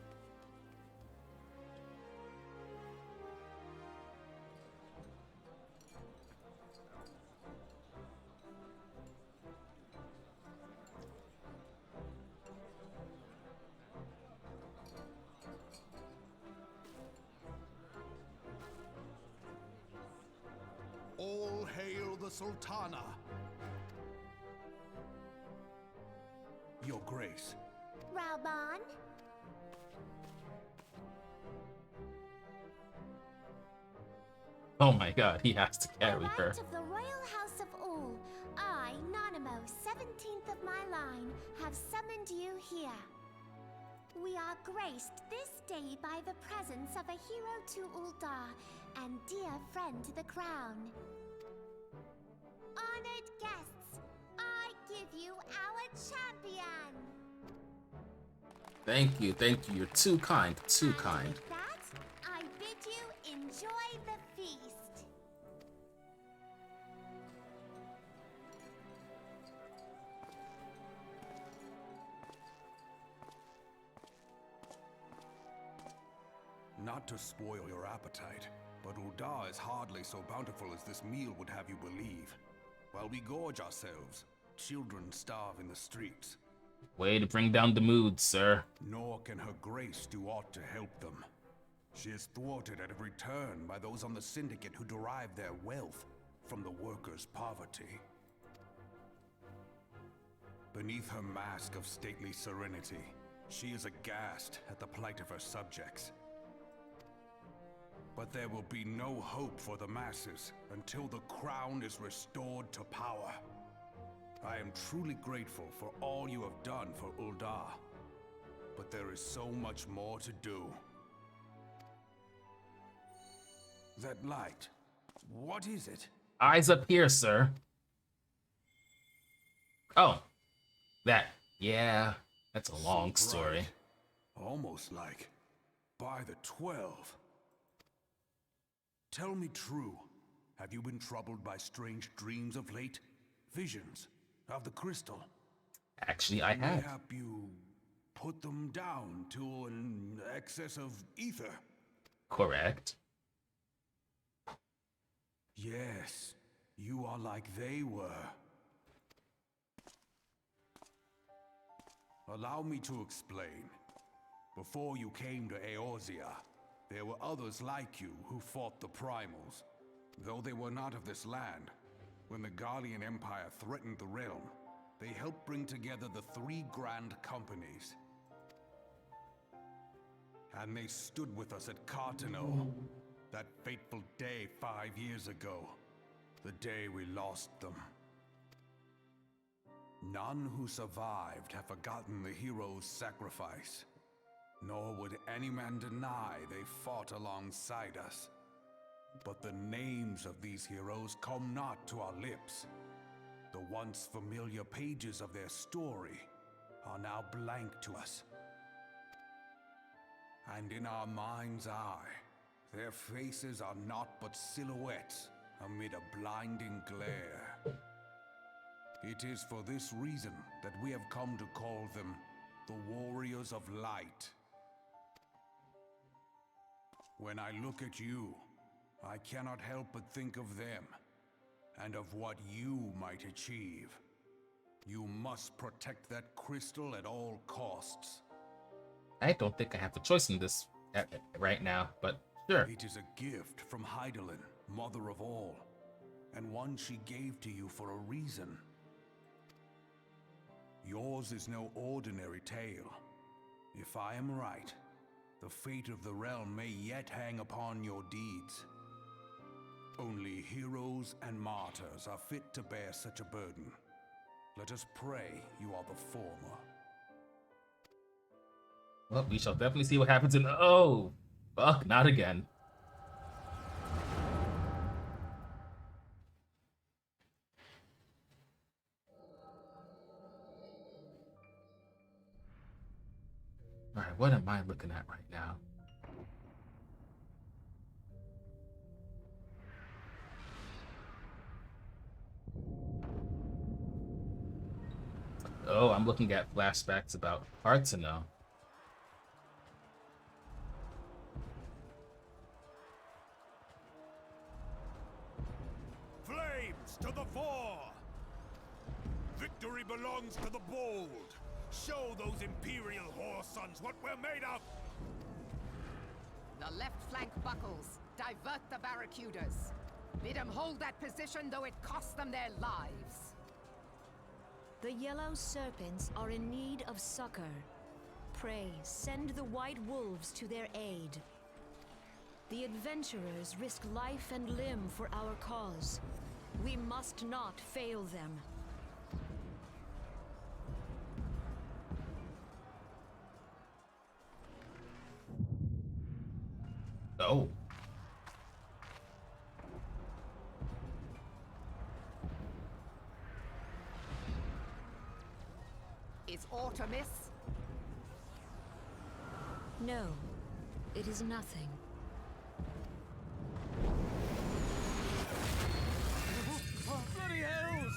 S4: All hail the Sultana! Your Grace.
S2: Raoban?
S1: Oh my god, he has to carry
S2: The
S1: her.
S2: right of the Royal House of Ul, I, Nanamo, 17th of my line, have summoned you here. We are graced this day by the presence of a hero to Ul'dah and dear friend to the crown. Honored guests, I give you our champion!
S1: Thank you, you're too kind, too kind.
S2: With that, I bid you enjoy the feast.
S4: Not to spoil your appetite, but Ul'dah is hardly so bountiful as this meal would have you believe. While we gorge ourselves, children starve in the streets.
S1: Way to bring down the mood, sir.
S4: Nor can Her Grace do aught to help them. She is thwarted at every turn by those on the Syndicate who derive their wealth from the workers' poverty. Beneath her mask of stately serenity, she is aghast at the plight of her subjects. But there will be no hope for the masses until the crown is restored to power. I am truly grateful for all you have done for Uldar, but there is so much more to do. That light, what is it?
S1: Eyes up here, sir. Oh, that. Yeah, that's a long
S4: So
S1: story.
S4: bright. Almost like by the 12. Tell me true, have you been troubled by strange dreams of late? Visions of the crystal?
S1: Actually, I have.
S4: Mayhap you put them down to an excess of ether?
S1: Correct.
S4: Yes, you are like they were. Allow me to explain. Before you came to Eorzea, there were others like you who fought the Primals. Though they were not of this land, when the Garlean Empire threatened the realm, they helped bring together the 3 grand companies. And they stood with us at Cartano, that fateful day 5 years ago, the day we lost them. None who survived have forgotten the heroes' sacrifice, nor would any man deny they fought alongside us. But the names of these heroes come not to our lips. The once familiar pages of their story are now blank to us. And in our mind's eye, their faces are naught but silhouettes amid a blinding glare. It is for this reason that we have come to call them the Warriors of Light. When I look at you, I cannot help but think of them, and of what you might achieve. You must protect that crystal at all costs.
S1: I don't think I have a choice in this right now, but sure.
S4: It is a gift from Hydaelyn, mother of all, and one she gave to you for a reason. Yours is no ordinary tale. If I am right, the fate of the realm may yet hang upon your deeds. Only heroes and martyrs are fit to bear such a burden. Let us pray you are the former.
S1: Well, we shall definitely see what happens in. Oh, fuck, not again. All right, what am I looking at right now? Oh, I'm looking at flashbacks about Cartano.
S3: Flames to the fore! Victory belongs to the bold! Show those Imperial whore sons what we're made of!
S5: The left flank buckles. Divert the barracudas. Bid them hold that position, though it costs them their lives.
S6: The Yellow Serpents are in need of succor. Pray, send the White Wolves to their aid. The adventurers risk life and limb for our cause. We must not fail them.
S1: Oh.
S5: Is aught amiss?
S6: No, it is nothing.
S3: Bloody hells!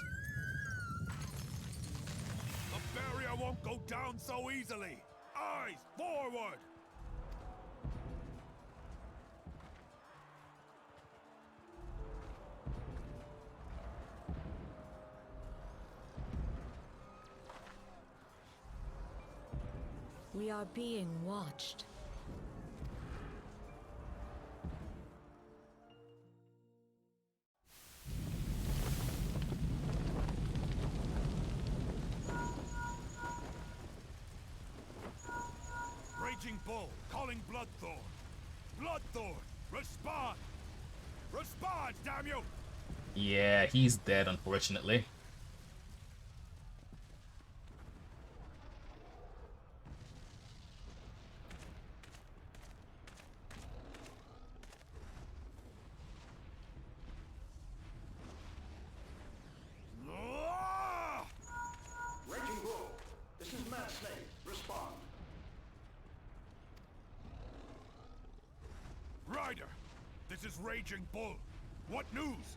S3: The barrier won't go down so easily! Eyes forward!
S6: We are being watched.
S3: bull, calling Bloodthorn. Bloodthorn, respond! Respond, damn you!
S1: Yeah, he's dead, unfortunately.
S3: Ah!
S7: Raging Bull, this is Mad Snake. Respond.
S3: Ryder, this is Raging Bull. What news?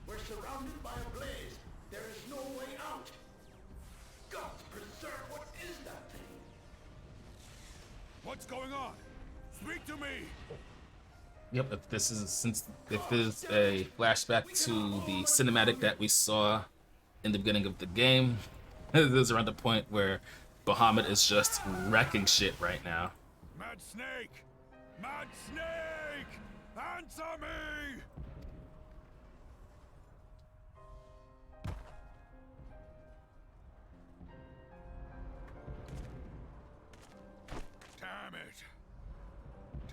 S7: We're surrounded by a blaze. There is no way out. God preserve, what is that thing?
S3: What's going on? Speak to me!
S1: Yep, if this is a flashback to the cinematic that we saw in the beginning of the game, this is around the point where Bahamut is just wrecking shit right now.
S3: Mad Snake! Mad Snake! Answer me! Damn it!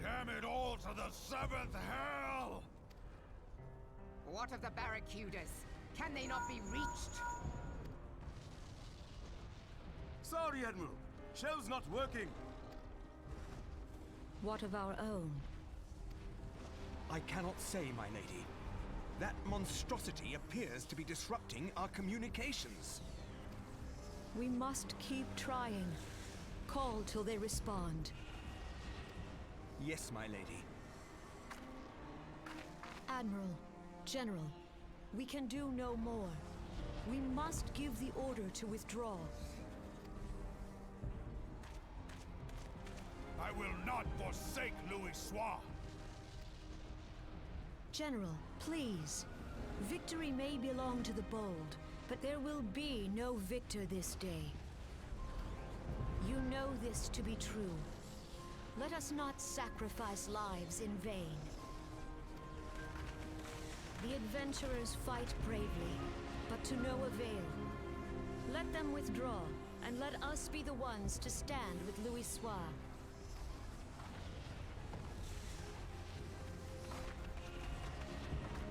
S3: Damn it all to the seventh hell!
S5: What of the barracudas? Can they not be reached?
S8: Sorry, Admiral. Shell's not working.
S6: What of our own?
S8: I cannot say, my lady. That monstrosity appears to be disrupting our communications.
S6: We must keep trying. Call till they respond.
S8: Yes, my lady.
S6: Admiral, General, we can do no more. We must give the order to withdraw.
S3: I will not forsake Louis Soir.
S6: General, please. Victory may belong to the bold, but there will be no victor this day. You know this to be true. Let us not sacrifice lives in vain. The adventurers fight bravely, but to no avail. Let them withdraw, and let us be the ones to stand with Louis Soir.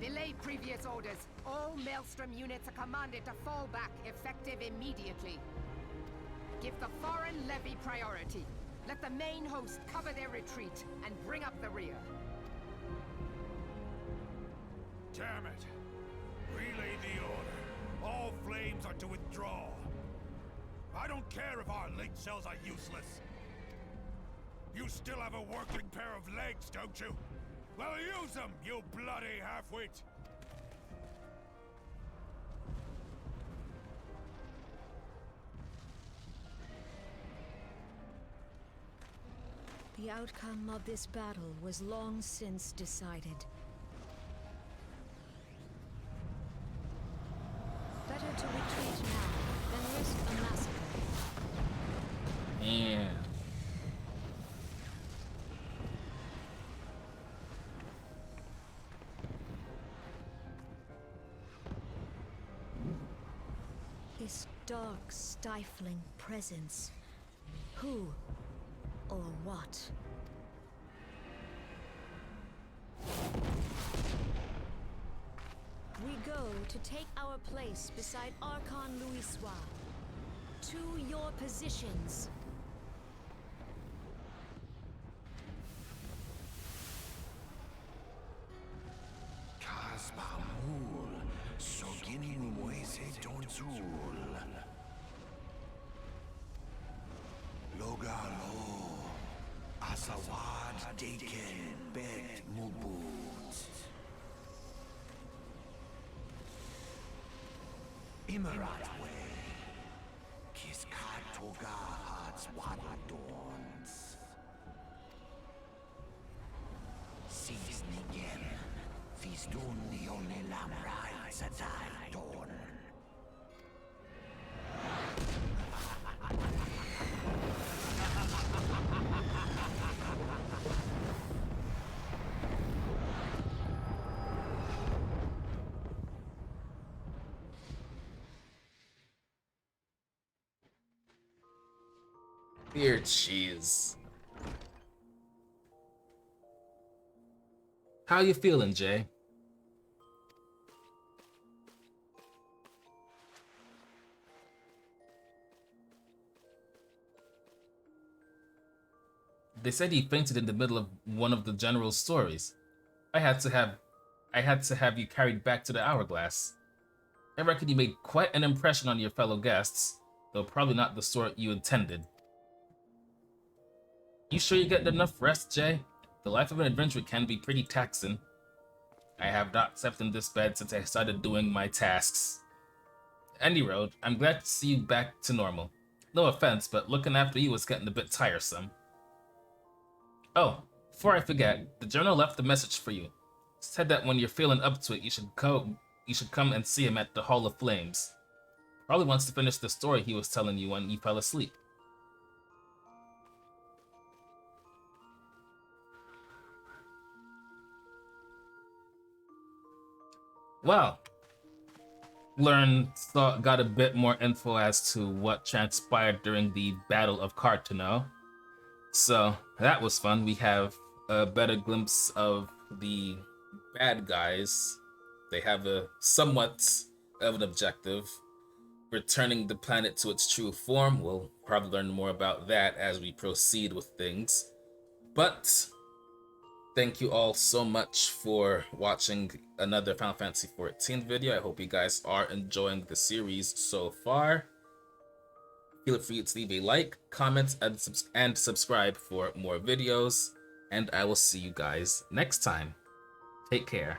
S5: Delay previous orders. All Maelstrom units are commanded to fall back, effective immediately. Give the foreign levy priority. Let the main host cover their retreat and bring up the rear.
S3: Damn it! Relay the order. All flames are to withdraw. I don't care if our link cells are useless. You still have a working pair of legs, don't you? Well, use them, you bloody half-wit!
S6: The outcome of this battle was long since decided. Better to retreat now than risk a massacre.
S1: And
S6: This dark, stifling presence. Who or what? We go to take our place beside Archon Louis Soir. To your positions.
S4: Kaspamul, Soginin Moise Tonsul. Logalo, Asawad Deken Bet Mubut. Imaratwe, Kiskat Toga Hats Wadadons. Sis Nigem, Fistun Nione Lamrai Satai Don.
S1: dear cheese. How you feeling, Jay? They said he fainted in the middle of one of the general's stories. I had to have you carried back to the hourglass. I reckon you made quite an impression on your fellow guests, though probably not the sort you intended. You sure you get enough rest, Jay? The life of an adventurer can be pretty taxing. I have not slept in this bed since I started doing my tasks. Any road, I'm glad to see you back to normal. No offense, but looking after you was getting a bit tiresome. Oh, before I forget, the journal left a message for you. Said that when you're feeling up to it, you should come and see him at the Hall of Flames. Probably wants to finish the story he was telling you when you fell asleep. Well, got a bit more info as to what transpired during the Battle of Cartano. So that was fun. We have a better glimpse of the bad guys. They have a somewhat of an objective, returning the planet to its true form. We'll probably learn more about that as we proceed with things. But thank you all so much for watching another Final Fantasy XIV video. I hope you guys are enjoying the series so far. Feel free to leave a like, comment, and subscribe for more videos. And I will see you guys next time. Take care.